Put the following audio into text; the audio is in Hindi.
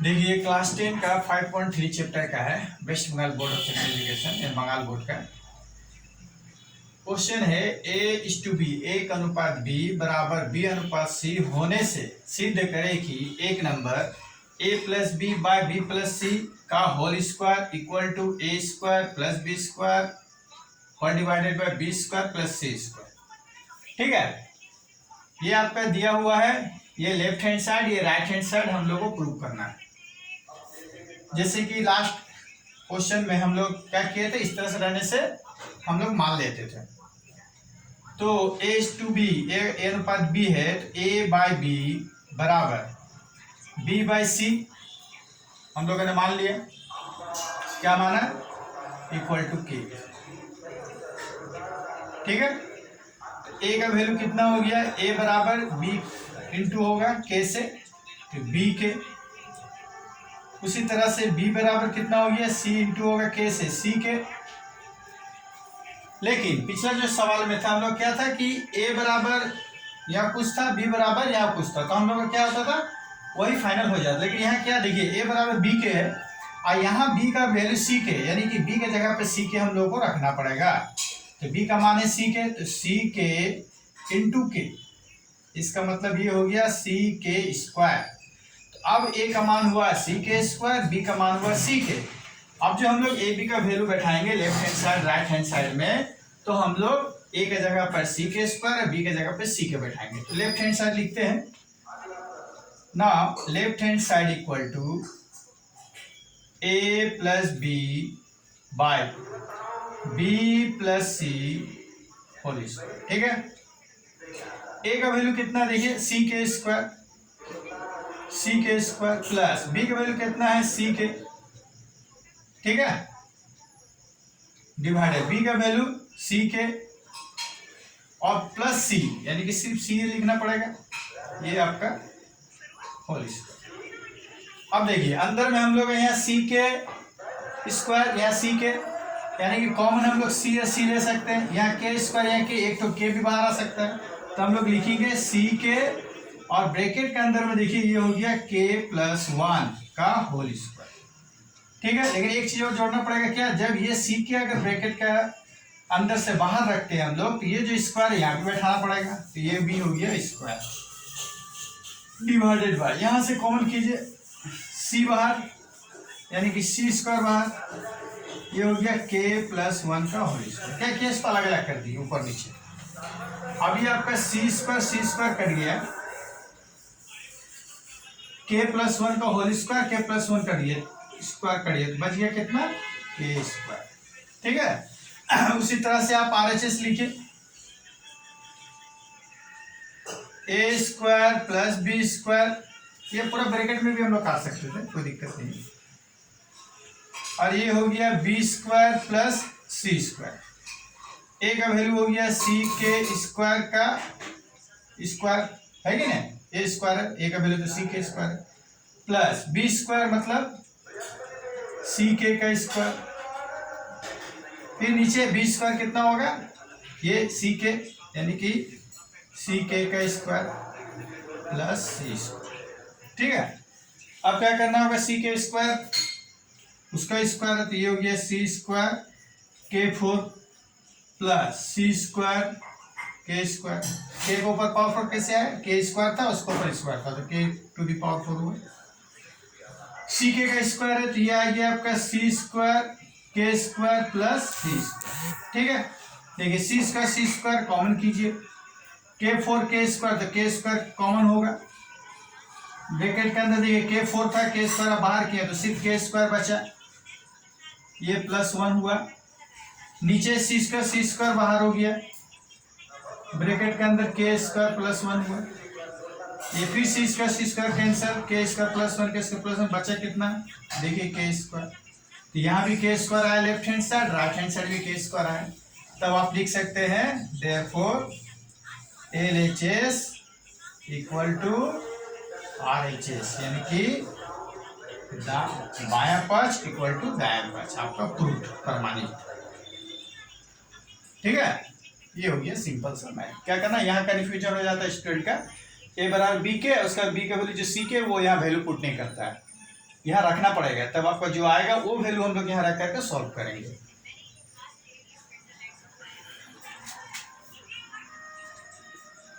देखिए क्लास 10 का 5.3 चैप्टर का है, West Bengal board of secondary education Bengal board का क्वेश्चन है A:B, एक अनुपात B बराबर B अनुपात C होने से सिद्ध करें कि एक number A plus B by B plus C का whole square equal to A square plus B square और divided by B square plus C square. ठीक है, ये आपका दिया हुआ है, ये लेफ्ट हैंड साइड, ये राइट हैंड साइड हम लोग को प्रूव करना है। जैसे कि लास्ट क्वेश्चन में हम लोग क्या किए थे, इस तरह से रहने से हम लोग मान लेते थे। तो A:B, ए अनुपात B है तो A बाई बी बराबर B बाई सी हम लोगों ने मान लिया। क्या माना? Equal to K। ठीक है, A का वैल्यू कितना हो गया? A बराबर B इंटू होगा K से, तो B के। उसी तरह से B बराबर कितना हो गया? C इंटू होगा K से, C के। लेकिन पिछला जो सवाल में था हम लोग क्या था कि A बराबर यहाँ कुछ था, B बराबर यहाँ कुछ था, तो हम लोग का क्या होता था, वही फाइनल हो जाता। लेकिन यहाँ क्या देखिए, A बराबर B के है और यहाँ B का वैल्यू C के, यानी कि B के जगह पे C के हम लोग को रखना पड़ेगा। तो B का मान है C के, तो C के इंटू के, इसका मतलब ये हो गया C के स्क्वायर। तो अब A का मान हुआ C के स्क्वायर, B का मान हुआ C के। अब जो हम लोग ए बी का वैल्यू बैठाएंगे left hand side right hand side में, तो हम लोग ए के जगह पर सी के स्क्वायर और बी के जगह पर सी के बैठाएंगे। तो लेफ्ट हैंड साइड लिखते हैं ना, left hand side equal to a plus B by B plus c whole square. ठीक है, ए का वैल्यू कितना देखिए, सी के स्क्वायर, सी के स्क्वायर प्लस बी का वैल्यू कितना है, सी के। ठीक है, डिवाइडेड बी का वैल्यू सी के और प्लस सी, यानी कि सिर्फ सी लिखना पड़ेगा, ये आपका होल स्क्वायर। अब देखिए अंदर में हम लोग यहाँ सी के स्क्वायर, यहाँ सी के, यानी कि कॉमन हम लोग सी या सी ले सकते हैं। यहाँ के स्क्वायर, यहाँ के एक तो के भी बाहर आ सकता है, तो हम लोग लिखेंगे सी के और ब्रैकेट के अंदर में देखिए ये हो गया के प्लस 1 का होल स्क्वायर। ठीक है, लेकिन एक चीज और जोड़ना पड़ेगा, क्या, जब ये सी के अगर ब्रैकेट का अंदर से बाहर रखते हैं हम लोग, तो ये जो स्क्वायर यहाँ पे बैठाना पड़ेगा, तो ये भी हो गया स्क्वायर डिवाइडेड बाय, यहाँ से कॉमन कीजिए सी बाहर, यानी कि सी स्क्वायर बाहर, ये हो गया के प्लस 1 का होल स्क्वायर। क्या किया, इसको अलग अलग कर दिए ऊपर नीचे। अब ये आपका सी स्क्वायर कट गया, के प्लस 1 का होल स्क्वायर, के प्लस 1 कट गया, स्क्वायर करिए, बच गया कितना, के स्क्वायर। ठीक है, उसी तरह से आप RHS लिखिए, ए स्क्वायर प्लस बी स्क्वायर, ये पूरा ब्रैकेट में भी हम लोग कर सकते थे, कोई दिक्कत नहीं। और ये हो गया B square plus C square, ए का वैल्यू हो गया सी के स्क्वायर का स्क्वायर है कि नहीं, ए स्क्वायर, ए का वैल्यू तो सी के स्क्वायर प्लस बी स्क्वायर मतलब सी के का स्क्वायर, फिर नीचे बी स्क्वायर कितना होगा, ये सी के, यानी कि सी के का स्क्वायर प्लस सी स्क्वायर। ठीक है, अब क्या करना होगा, सी के स्क्वायर उसका स्क्वायर है, तो ये हो गया सी स्क्वायर के 4 प्लस सी स्क्वायर के स्क्वायर। के के ऊपर पावर 4 कैसे आया, के स्क्वायर था उसके ऊपर स्क्वायर था, तो के टू दी पावर 4 हुआ। सी के का स्क्वायर है, तो ये आ गया आपका सी स्क्वायर के स्क्वायर प्लस सी स्क्वायर। ठीक है, देखिए सी स्क्वायर कॉमन कीजिए, के 4 के स्क्वायर, तो के स्क्वायर कॉमन होगा, ब्रैकेट के अंदर देखिए के 4 था, के स्क्वायर बाहर किया तो सिर्फ के स्क्वायर बचा, ये प्लस 1 हुआ। नीचे सी स्क्वायर बाहर हो गया, ब्रैकेट के अंदर के स्क्वायर प्लस 1 हुआ, ये फिर सी स्क्वायर कैंसिल, के स्क्वायर प्लस 1 के स्क्वायर प्लस 1 बचा कितना, देखिए के स्क्वायर। तो यहाँ भी के स्क्वायर आया left hand side, right hand side भी के स्क्वायर आया, तब आप लिख सकते हैं therefore LHS equal to RHS, यानी कि बायां पक्ष इक्वल टू दायां पक्ष, आपका प्रूफ प्रमाणित। ठीक है, ये हो गया सिंपल सा मैथ। क्या करना, यहाँ कन्फ्यूजन हो जाता है स्टूडेंट का ए बराबर बी के, उसका बी का वैल्यू जो सी के वो यहाँ वैल्यू पुट नहीं करता है, यहाँ रखना पड़ेगा, तब आपका जो आएगा वो वैल्यू हम लोग यहाँ रख करके सॉल्व करेंगे।